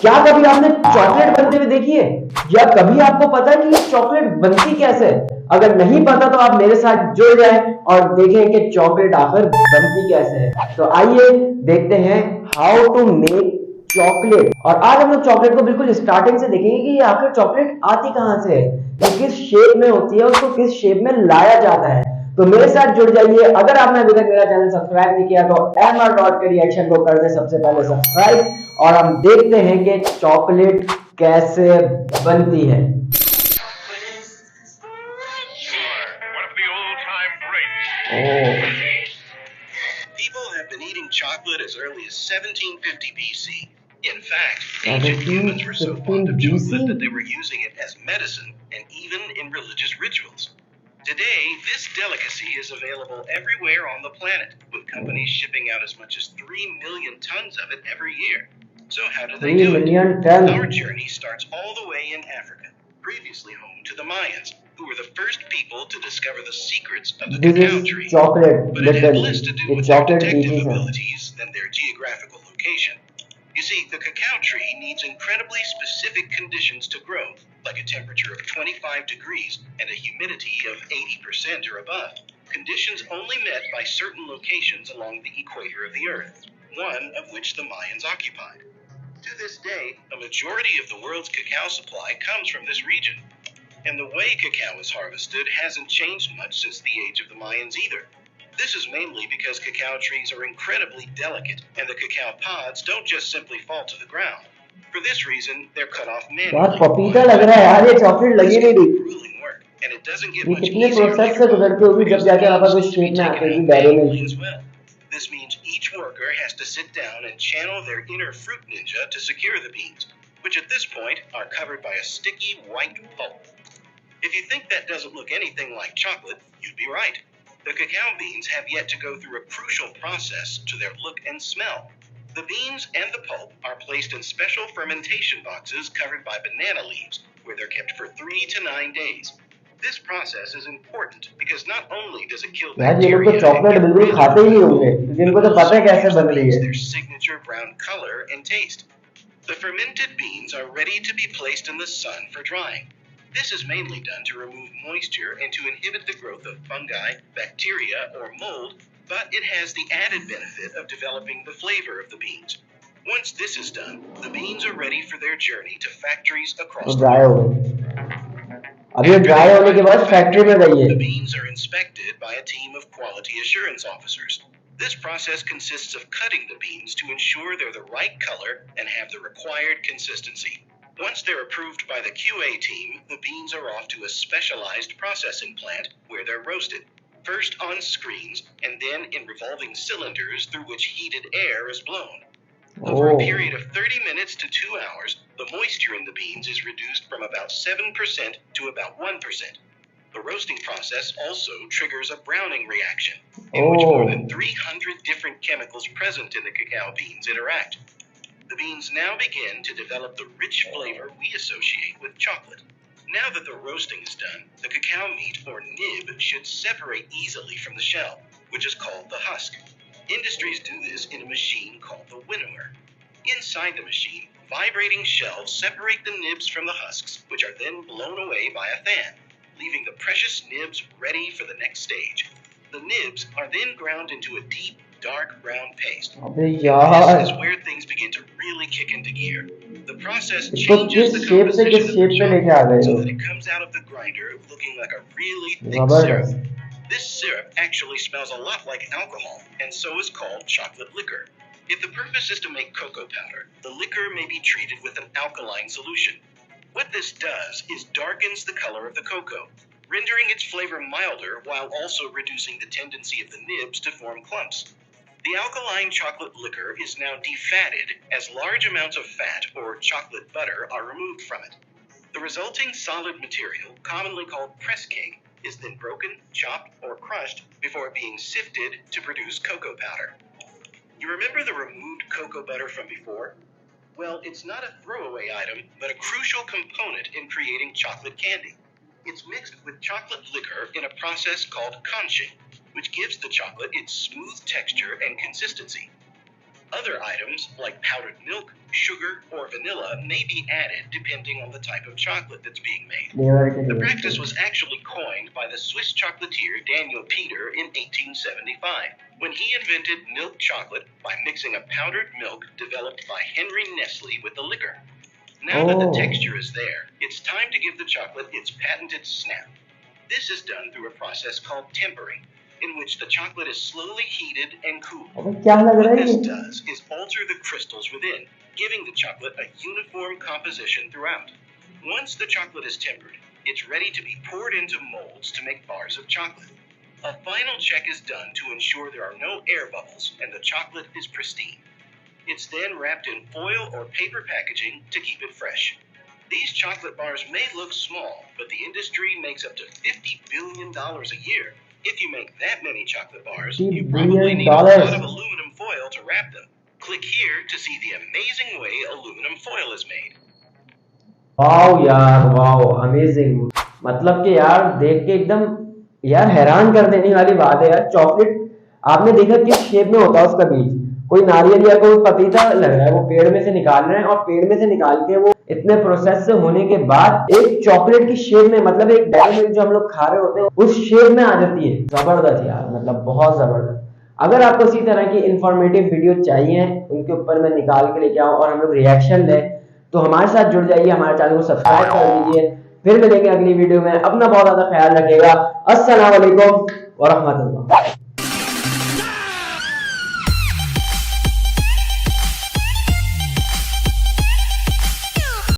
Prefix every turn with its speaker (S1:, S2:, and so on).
S1: क्या कभी आपने चॉकलेट बनते हुए देखी है, या कभी आपको पता है कि ये चॉकलेट बनती कैसे है? अगर नहीं पता तो आप मेरे साथ जुड़ जाएं और देखें कि चॉकलेट आखिर बनती कैसे है। तो आइए देखते हैं हाउ टू मेक चॉकलेट। और आज हम लोग चॉकलेट को बिल्कुल स्टार्टिंग से देखेंगे कि ये आखिर चॉकलेट आती कहां से है, ये किस शेप में होती है, उसको किस शेप में लाया जाता है। तो मेरे साथ जुड़ जाइए। अगर आपने अभी तक मेरा चैनल सब्सक्राइब नहीं किया तो mr के रिएक्शन को कर दे सबसे पहले सब्सक्राइब, और हम देखते हैं कि चॉकलेट कैसे बनती है। Oh.
S2: People have been eating chocolate as early as 1750 BC. In fact, ancient humans were so fond of chocolate that they were using it as medicine and even in religious rituals. Today, this delicacy is available everywhere on the planet, with companies shipping out as much as 3 million tons of it every year. So how do they do it? Our journey starts all the way in Africa, previously home to the Mayans, who were the first people to discover the secrets of the cacao tree. But it had less to do with their detective abilities than their geographical location. You see, the cacao tree needs incredibly specific conditions to grow, like a temperature of 25 degrees and a humidity of 80% or above. Conditions only met by certain locations along the equator of the Earth, one of which the Mayans occupied. To this day, a majority of the world's cacao supply comes from this region. And the way cacao is harvested hasn't changed much since the age of the Mayans either. This is mainly because cacao trees are incredibly delicate, and the cacao pods don't just simply fall to the ground. For this reason, they're cut off manually. This is grueling work, and it doesn't get much easier later on because the beans need to be taken out manually as well. This means each worker has to sit down and channel their inner fruit ninja to secure the beans, which at this point are covered by a sticky white pulp. If you think that doesn't look anything like chocolate, you'd be right. The cacao beans have yet to go through a crucial process to their look and smell. The beans and the pulp are placed in special fermentation boxes covered by banana leaves, where they're kept for 3 to 9 days. This process is important because not only does it kill bacteria, but also gives the beans their signature brown color and taste. The fermented beans are ready to be placed in the sun for drying. This is mainly done to remove moisture and to inhibit the growth of fungi, bacteria, or mold, but it has the added benefit of developing the flavor of the beans. Once this is done, the beans are ready for their journey to factories across the world. The beans are inspected by a team of quality assurance officers. This process consists of cutting the beans to ensure they're the right color and have the required consistency. Once they're approved by the QA team, the beans are off to a specialized processing plant where they're roasted, first on screens and then in revolving cylinders through which heated air is blown. Over a period of 30 minutes to 2 hours, the moisture in the beans is reduced from about 7% to about 1%. The roasting process also triggers a browning reaction, in which more than 300 different chemicals present in the cacao beans interact. The beans now begin to develop the rich flavor we associate with chocolate. Now that the roasting is done, the cacao meat or nib should separate easily from the shell, which is called the husk. Industries do this in a machine called the winnower. Inside the machine, vibrating shells separate the nibs from the husks, which are then blown away by a fan, leaving the precious nibs ready for the next stage. The nibs are then ground into a deep, dark brown paste. This is where things begin to really kick into gear. The process changes the composition of the chocolate so that it comes out of the grinder looking like a really thick syrup. This syrup actually smells a lot like alcohol, and so is called chocolate liquor. If the purpose is to make cocoa powder, the liquor may be treated with an alkaline solution. What this does is darkens the color of the cocoa, rendering its flavor milder while also reducing the tendency of the nibs to form clumps. The alkaline chocolate liquor is now defatted as large amounts of fat or chocolate butter are removed from it. The resulting solid material, commonly called press cake, is then broken, chopped, or crushed before being sifted to produce cocoa powder. You remember the removed cocoa butter from before? Well, it's not a throwaway item, but a crucial component in creating chocolate candy. It's mixed with chocolate liquor in a process called conching, which gives the chocolate its smooth texture and consistency. Other items, like powdered milk, sugar, or vanilla, may be added depending on the type of chocolate that's being made. The practice was actually coined by the Swiss chocolatier Daniel Peter in 1875, when he invented milk chocolate by mixing a powdered milk developed by Henry Nestle with the liquor. Now that the texture is there, it's time to give the chocolate its patented snap. This is done through a process called tempering, in which the chocolate is slowly heated and cooled. What this does is alter the crystals within, giving the chocolate a uniform composition throughout. Once the chocolate is tempered, it's ready to be poured into molds to make bars of chocolate. A final check is done to ensure there are no air bubbles and the chocolate is pristine. It's then wrapped in foil or paper packaging to keep it fresh. These chocolate bars may look small, but the industry makes up to $50 billion a year. If you make that many chocolate bars, you probably need a lot of aluminum foil to wrap them. Click here to see the amazing way aluminum foil is made.
S1: Wow यार, wow, amazing. मतलब कि यार देख के एकदम यार हैरान कर देने वाली बात है यार। चॉकलेट आपने देखा किस शेप में होता है उसका बीज, कोई नारियल या कोई पपीता लग रहा है, वो पेड़ में से निकाल रहे हैं और पेड़ में से निकाल के वो इतने प्रोसेस से होने के बाद एक चॉकलेट की शेप में, मतलब एक डेयरी मिल्क जो हम लोग खा रहे होते हैं उस शेप में आ जाती है। जबरदस्त यार, मतलब बहुत जबरदस्त। अगर आपको इसी तरह की इंफॉर्मेटिव वीडियो चाहिए, उनके ऊपर मैं निकाल के लेके आऊं और हम लोग रिएक्शन लें, तो हमारे साथ जुड़ जाइए, हमारे चैनल को सब्सक्राइब कर दीजिए। फिर मिलेंगे अगली वीडियो में। अपना बहुत ज्यादा ख्याल रखिएगा। अस्सलाम वालेकुम व रहमतुल्लाह।